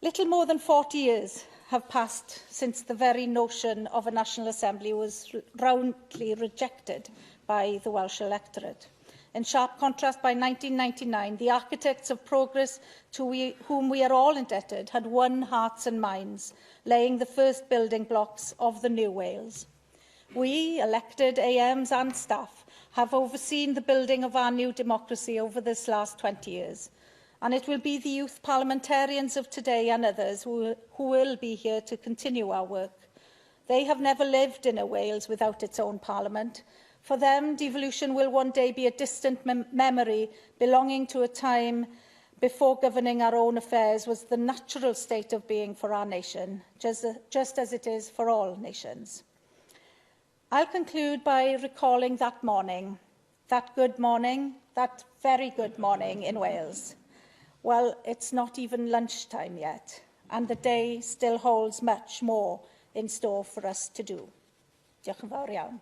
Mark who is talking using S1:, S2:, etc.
S1: Little more than 40 years have passed since the very notion of a National Assembly was roundly rejected by the Welsh electorate. In sharp contrast, by 1999, the architects of progress to whom we are all indebted had won hearts and minds, laying the first building blocks of the new Wales. We, elected AMs and staff, have overseen the building of our new democracy over this last 20 years. And it will be the youth parliamentarians of today and others who will be here to continue our work. They have never lived in a Wales without its own parliament. For them, devolution will one day be a distant memory belonging to a time before governing our own affairs was the natural state of being for our nation, just as it is for all nations. I'll conclude by recalling that morning, that good morning, that very good morning in Wales. Well, it's not even lunchtime yet, and the day still holds much more in store for us to do. Diolch yn fawr iawn.